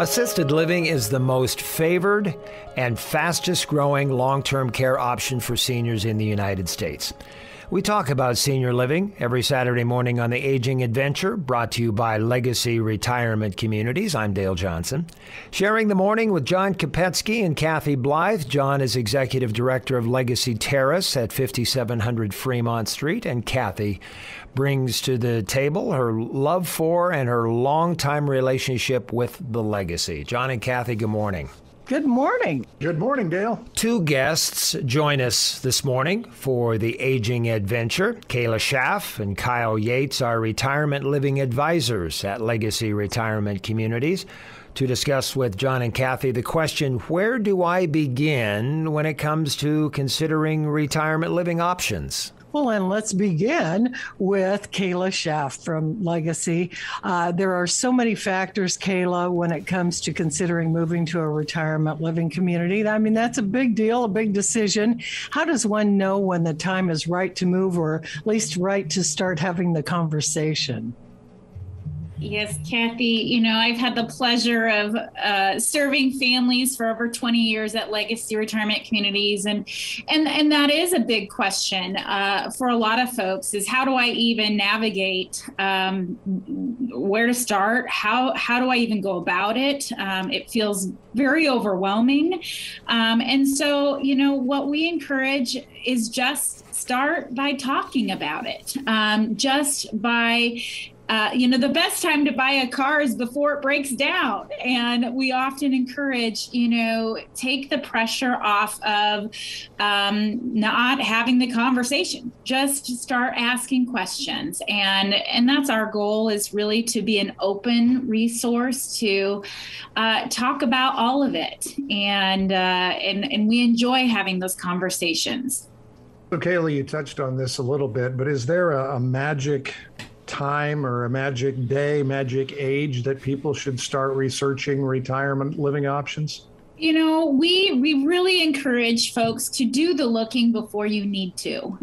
Assisted living is the most favored and fastest growing long-term care option for seniors in the United States. We talk about senior living every Saturday morning on The Aging Adventure, brought to you by Legacy Retirement Communities. I'm Dale Johnson. Sharing the morning with John Kopetsky and Kathy Blythe. John is Executive Director of Legacy Terrace at 5700 Fremont Street, and Kathy brings to the table her love for and her longtime relationship with the Legacy. John and Kathy, good morning. Good morning. Good morning, Dale. Two guests join us this morning for the Aging Adventure. Kayla Schaf and Kyle Yates are retirement living advisors at Legacy Retirement Communities to discuss with John and Kathy the question, where do I begin when it comes to considering retirement living options? Well, and let's begin with Kayla Schaf from Legacy. There are so many factors, Kayla, when it comes to considering moving to a retirement living community. I mean, that's a big deal, a big decision. How does one know when the time is right to move, or at least right to start having the conversation? Yes, Kathy, I've had the pleasure of serving families for over 20 years at Legacy Retirement Communities. And that is a big question for a lot of folks, is how do I even navigate where to start? How do I even go about it? It feels very overwhelming. And so, what we encourage is just start by talking about it, just by the best time to buy a car is before it breaks down. And we often encourage, take the pressure off of not having the conversation. Just start asking questions. And that's our goal, is really to be an open resource to talk about all of it. And we enjoy having those conversations. So, Kayla, you touched on this a little bit, but is there a magic time or a magic day, magic age that people should start researching retirement living options? We really encourage folks to do the looking before you need to.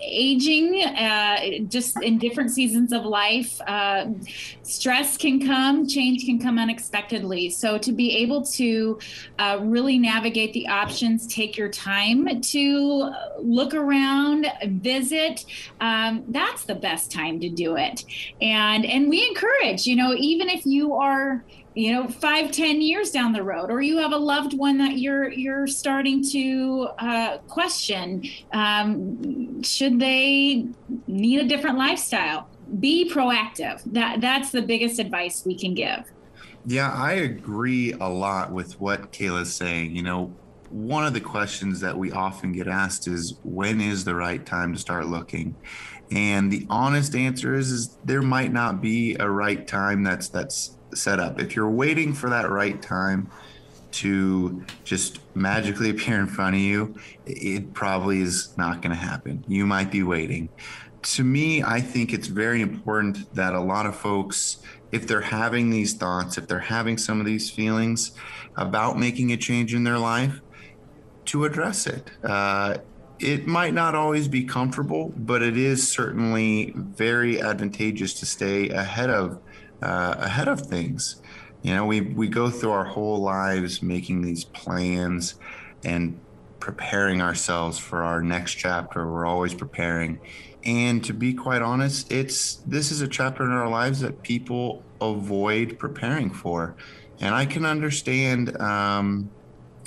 Aging, just in different seasons of life, stress can come, change can come unexpectedly. So to be able to really navigate the options, take your time to look around, visit, that's the best time to do it. And we encourage, even if you are 5-10 years down the road, or you have a loved one that you're starting to question, should they need a different lifestyle? Be proactive. That's the biggest advice we can give. Yeah, I agree a lot with what Kayla's saying. One of the questions that we often get asked is, when is the right time to start looking? And the honest answer is there might not be a right time that's set up. If you're waiting for that right time to just magically appear in front of you, it probably is not going to happen. You might be waiting. To me, I think it's very important that a lot of folks, if they're having these thoughts, if they're having some of these feelings about making a change in their life, to address it. It might not always be comfortable, but it is certainly very advantageous to stay ahead of things. We go through our whole lives making these plans and preparing ourselves for our next chapter. We're always preparing. And to be quite honest, this is a chapter in our lives that people avoid preparing for. And I can understand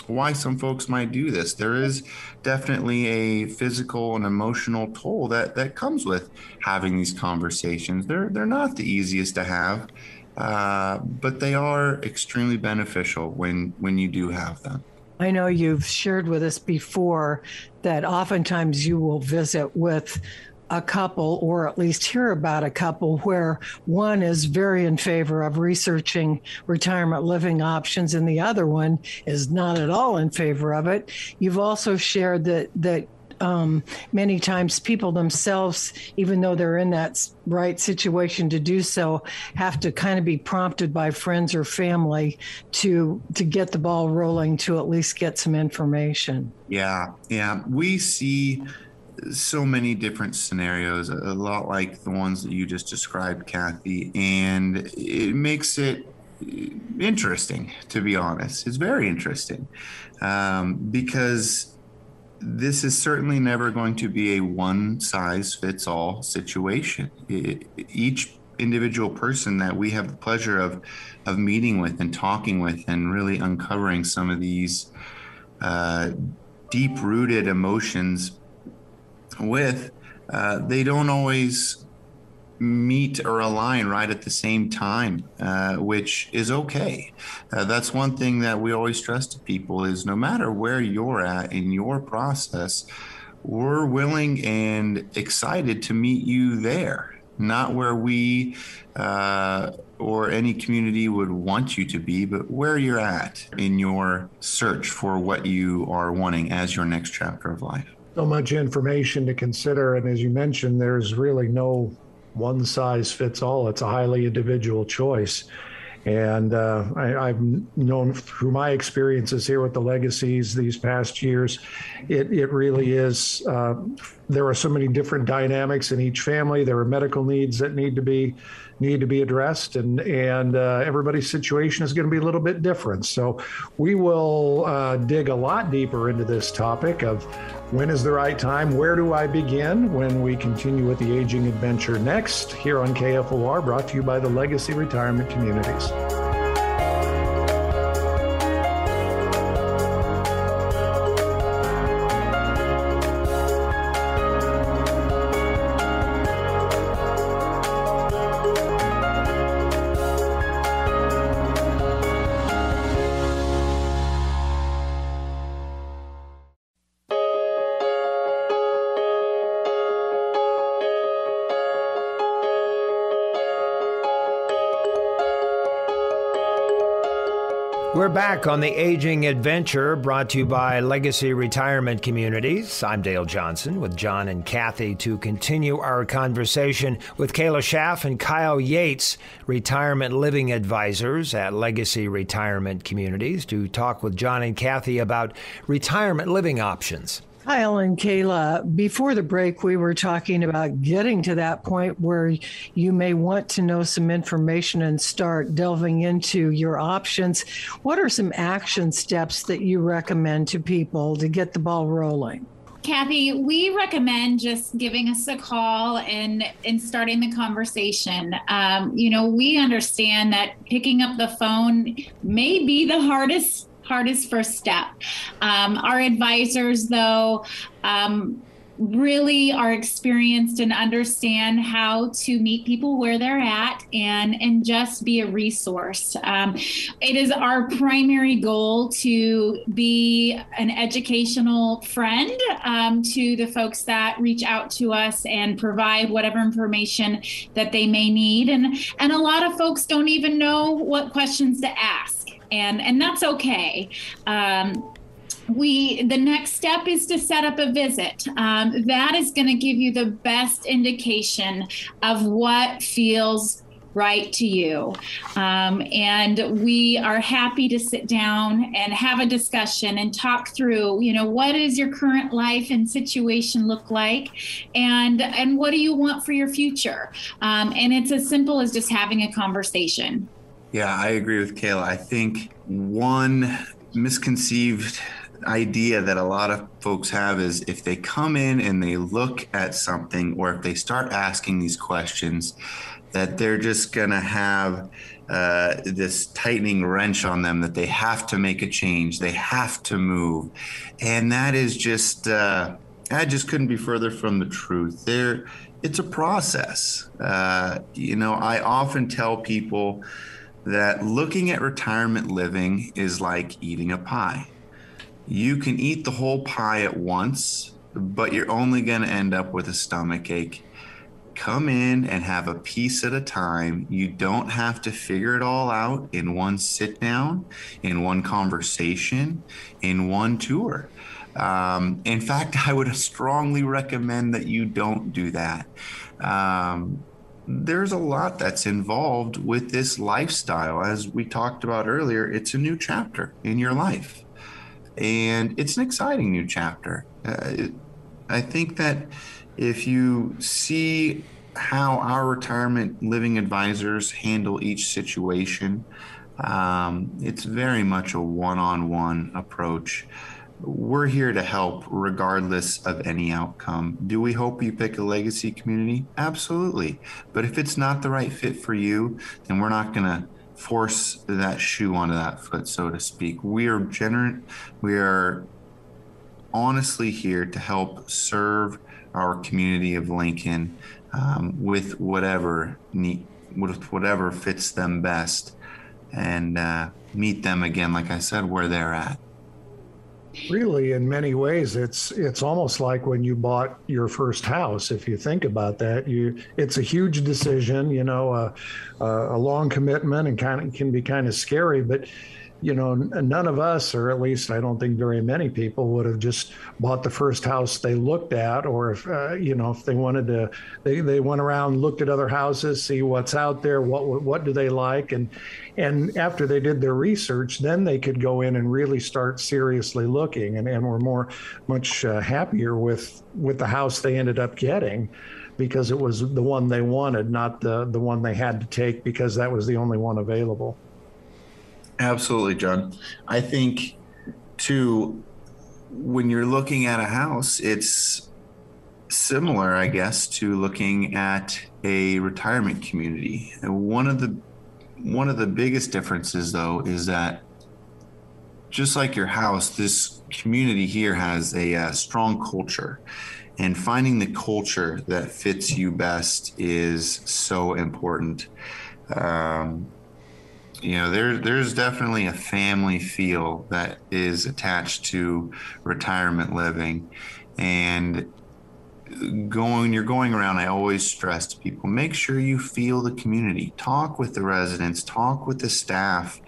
why some folks might do this. There is definitely a physical and emotional toll that comes with having these conversations. They're not the easiest to have, but they are extremely beneficial when you do have them. I know you've shared with us before that oftentimes you will visit with a couple, or at least hear about a couple, where one is very in favor of researching retirement living options and the other one is not at all in favor of it. You've also shared that many times people themselves, even though they're in that right situation to do so, have to kind of be prompted by friends or family to get the ball rolling, to at least get some information. Yeah. We see so many different scenarios, a lot like the ones that you just described, Kathy, and it makes it interesting, to be honest. It's very interesting because this is certainly never going to be a one size fits all situation. Each individual person that we have the pleasure of meeting with and talking with and really uncovering some of these deep rooted emotions with, they don't always meet or align right at the same time, which is okay. That's one thing that we always stress to people is no matter where you're at in your process, we're willing and excited to meet you there, not where we or any community would want you to be, but where you're at in your search for what you are wanting as your next chapter of life. So much information to consider. And as you mentioned, there's really no one size fits all. It's a highly individual choice. And I've known through my experiences here with the legacies these past years, it really is, there are so many different dynamics in each family. There are medical needs that need to be addressed, and everybody's situation is going to be a little bit different. So we will dig a lot deeper into this topic of when is the right time, where do I begin, when we continue with the Aging Adventure next here on KFOR, brought to you by the Legacy Retirement Communities. We're back on the Aging Adventure, brought to you by Legacy Retirement Communities. I'm Dale Johnson with John and Kathy to continue our conversation with Kayla Schaf and Kyle Yates, retirement living advisors at Legacy Retirement Communities, to talk with John and Kathy about retirement living options. Kyle and Kayla, before the break, we were talking about getting to that point where you may want to know some information and start delving into your options. What are some action steps that you recommend to people to get the ball rolling? Kathy, we recommend just giving us a call and starting the conversation. We understand that picking up the phone may be the hardest first step. Our advisors, though, really are experienced and understand how to meet people where they're at and just be a resource. It is our primary goal to be an educational friend to the folks that reach out to us and provide whatever information that they may need. And a lot of folks don't even know what questions to ask. And that's okay. The next step is to set up a visit. That is going to give you the best indication of what feels right to you. And we are happy to sit down and have a discussion and talk through, what does your current life and situation look like? And what do you want for your future? And it's as simple as just having a conversation. Yeah, I agree with Kayla. I think one misconceived idea that a lot of folks have is if they come in and they look at something, or if they start asking these questions, that they're just going to have this tightening wrench on them, that they have to make a change, they have to move. And that is just, I just couldn't be further from the truth. It's a process. I often tell people that looking at retirement living is like eating a pie. You can eat the whole pie at once, but you're only going to end up with a stomach ache. Come in and have a piece at a time. You don't have to figure it all out in one sit down, in one conversation, in one tour. In fact, I would strongly recommend that you don't do that. There's a lot that's involved with this lifestyle. As we talked about earlier, it's a new chapter in your life, and it's an exciting new chapter. I think that if you see how our retirement living advisors handle each situation, It's very much a one-on-one approach. We're here to help regardless of any outcome. Do we hope you pick a legacy community? Absolutely. But if it's not the right fit for you, then we're not going to force that shoe onto that foot, so to speak. We are honestly here to help serve our community of Lincoln with whatever fits them best, and meet them again, like I said, where they're at. Really, in many ways, it's almost like when you bought your first house. If you think about that, it's a huge decision, a long commitment, and can be kind of scary. But none of us, or at least I don't think very many people, would have just bought the first house they looked at, or if they wanted to, they went around, looked at other houses, see what's out there, what do they like, and after they did their research, then they could go in and really start seriously looking, and were much happier with the house they ended up getting, because it was the one they wanted, not the one they had to take because that was the only one available. Absolutely, John. I think, too, when you're looking at a house, it's similar, I guess, to looking at a retirement community. And one of the biggest differences, though, is that just like your house, this community here has a strong culture. And finding the culture that fits you best is so important. There's definitely a family feel that is attached to retirement living. And you're going around, I always stress to people, make sure you feel the community. Talk with the residents, talk with the staff,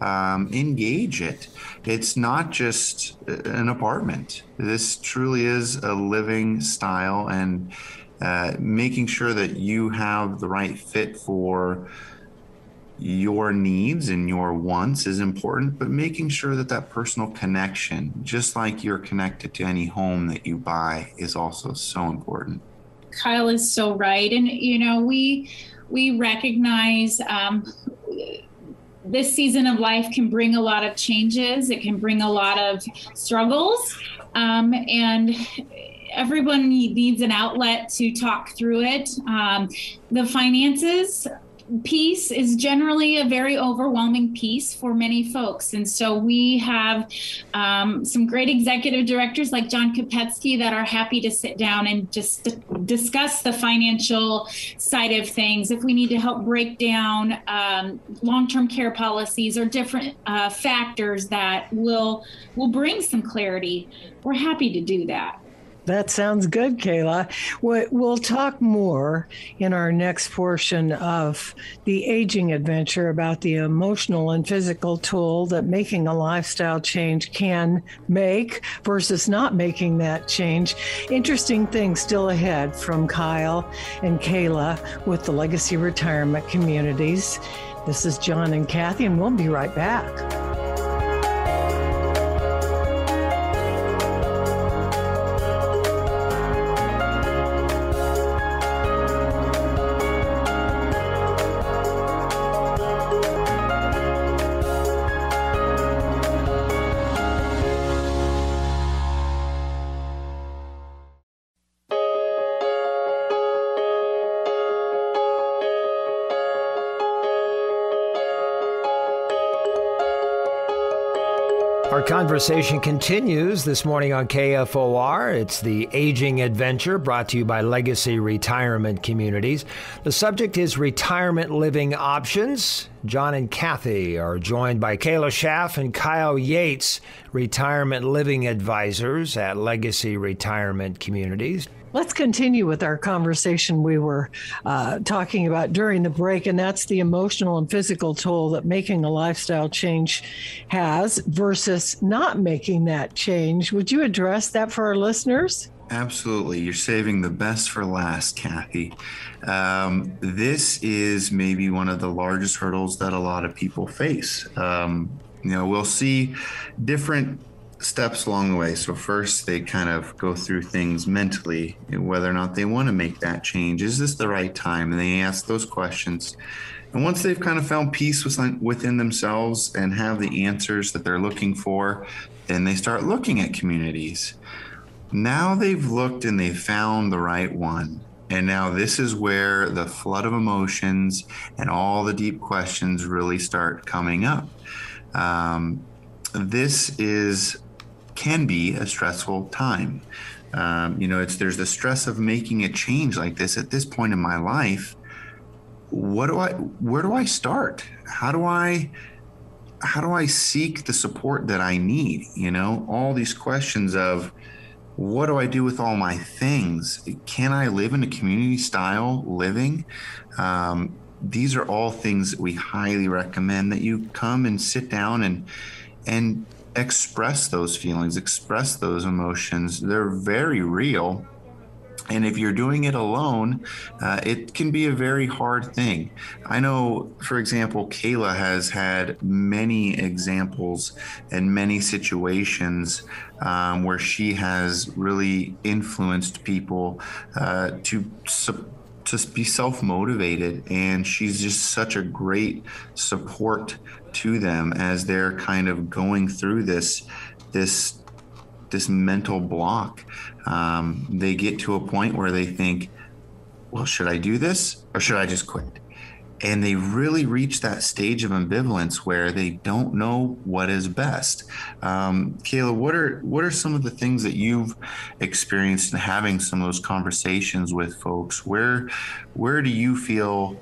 engage it. It's not just an apartment. This truly is a living style, and making sure that you have the right fit for your needs and your wants is important, but making sure that personal connection, just like you're connected to any home that you buy, is also so important. Kyle is so right. And, we recognize this season of life can bring a lot of changes. It can bring a lot of struggles. And everyone needs an outlet to talk through it. The finances piece is generally a very overwhelming piece for many folks. And so we have some great executive directors like John Kopetsky that are happy to sit down and just discuss the financial side of things. If we need to help break down long-term care policies or different factors that will bring some clarity, we're happy to do that. That sounds good, Kayla. We'll talk more in our next portion of the aging adventure about the emotional and physical toll that making a lifestyle change can make versus not making that change. Interesting things still ahead from Kyle and Kayla with the Legacy Retirement Communities. This is John and Kathy, and we'll be right back. Our conversation continues this morning on KFOR. It's the Aging Adventure, brought to you by Legacy Retirement Communities. The subject is retirement living options. John and Kathy are joined by Kayla Schaf and Kyle Yates, retirement living advisors at Legacy Retirement Communities. Let's continue with our conversation we were talking about during the break, and that's the emotional and physical toll that making a lifestyle change has versus not making that change. Would you address that for our listeners? Absolutely. You're saving the best for last, Kathy. This is maybe one of the largest hurdles that a lot of people face. We'll see different steps along the way. So first they kind of go through things mentally, whether or not they want to make that change. Is this the right time? And they ask those questions. And once they've kind of found peace within themselves and have the answers that they're looking for, then they start looking at communities. Now they've looked and they've found the right one. And now this is where the flood of emotions and all the deep questions really start coming up. This can be a stressful time. There's the stress of making a change like this at this point in my life. Where do I start? How do I seek the support that I need? All these questions of, what do I do with all my things? Can I live in a community style living? These are all things that we highly recommend that you come and sit down and express those feelings, express those emotions. They're very real. And if you're doing it alone, it can be a very hard thing. I know, for example, Kayla has had many examples and many situations where she has really influenced people to be self-motivated. And she's just such a great support to them as they're kind of going through this mental block. They get to a point where they think, well, should I do this or should I just quit? And they really reach that stage of ambivalence where they don't know what is best. Kayla, what are some of the things that you've experienced in having some of those conversations with folks? Where do you feel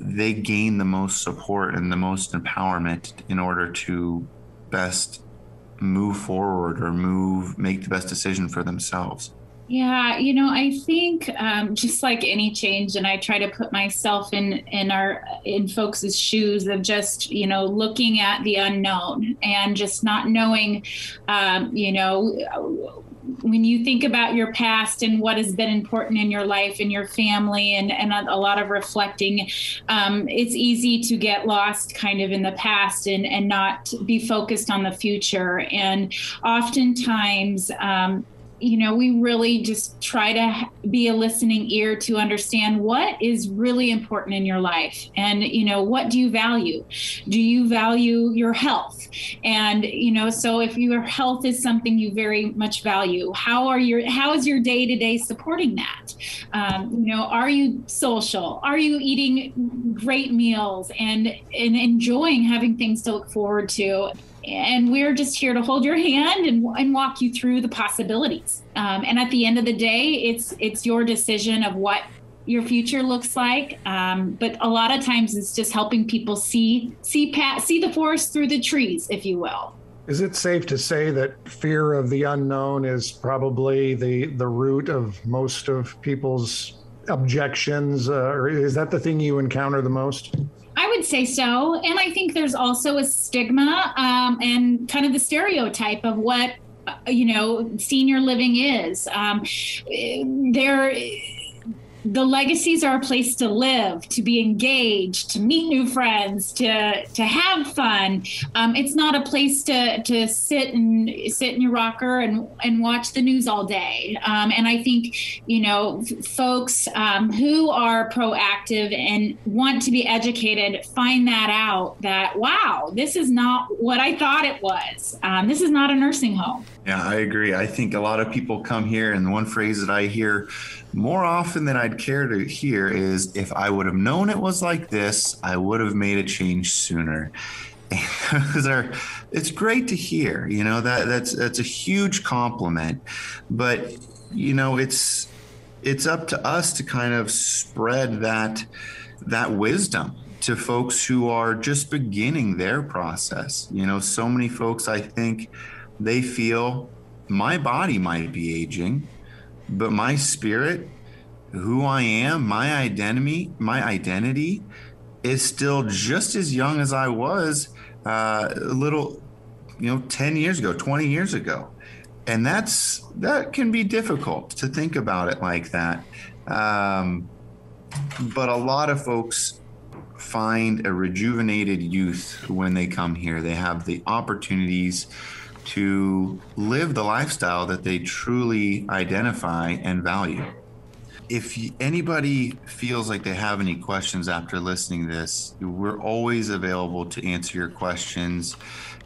they gain the most support and the most empowerment in order to best move forward or make the best decision for themselves? Yeah, I think just like any change, and I try to put myself in folks' shoes of just, looking at the unknown and just not knowing, when you think about your past and what has been important in your life and your family and a lot of reflecting, it's easy to get lost kind of in the past and not be focused on the future. And oftentimes, we really just try to be a listening ear to understand what is really important in your life. And, what do you value? Do you value your health? And, so if your health is something you very much value, how is your day-to-day supporting that? Are you social? Are you eating great meals and enjoying having things to look forward to? And we're just here to hold your hand and walk you through the possibilities. And at the end of the day, it's your decision of what your future looks like. But a lot of times it's just helping people see the forest through the trees, if you will. Is it safe to say that fear of the unknown is probably the root of most of people's objections? Or is that the thing you encounter the most? I would say so. And I think there's also a stigma and kind of the stereotype of what, senior living is. The legacies are a place to live, to be engaged, to meet new friends, to have fun. It's not a place to sit in your rocker and watch the news all day. And I think, folks who are proactive and want to be educated find that out, that, wow, this is not what I thought it was. This is not a nursing home. Yeah, I agree. I think a lot of people come here, and the one phrase that I hear more often than I'd care to hear is, if I would have known it was like this, I would have made a change sooner. It's great to hear, that's a huge compliment, but it's up to us to kind of spread that wisdom to folks who are just beginning their process. So many folks, I think, they feel my body might be aging, but my spirit, who I am, my identity is still just as young as I was a little, 10 years ago, 20 years ago. And that can be difficult to think about it like that. But a lot of folks find a rejuvenated youth when they come here. They have the opportunities to live the lifestyle that they truly identify and value. If anybody feels like they have any questions after listening to this, we're always available to answer your questions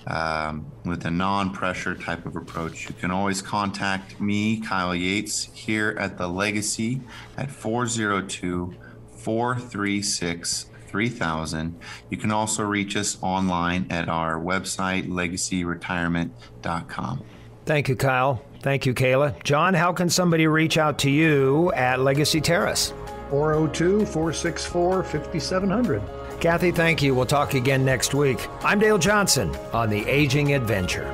with a non-pressure type of approach. You can always contact me, Kyle Yates, here at The Legacy at 402-436-3000. You can also reach us online at our website, legacyretirement.com. Thank you, Kyle. Thank you, Kayla. John, how can somebody reach out to you at Legacy Terrace? 402-464-5700. Kathy, thank you. We'll talk again next week. I'm Dale Johnson on The Aging Adventure.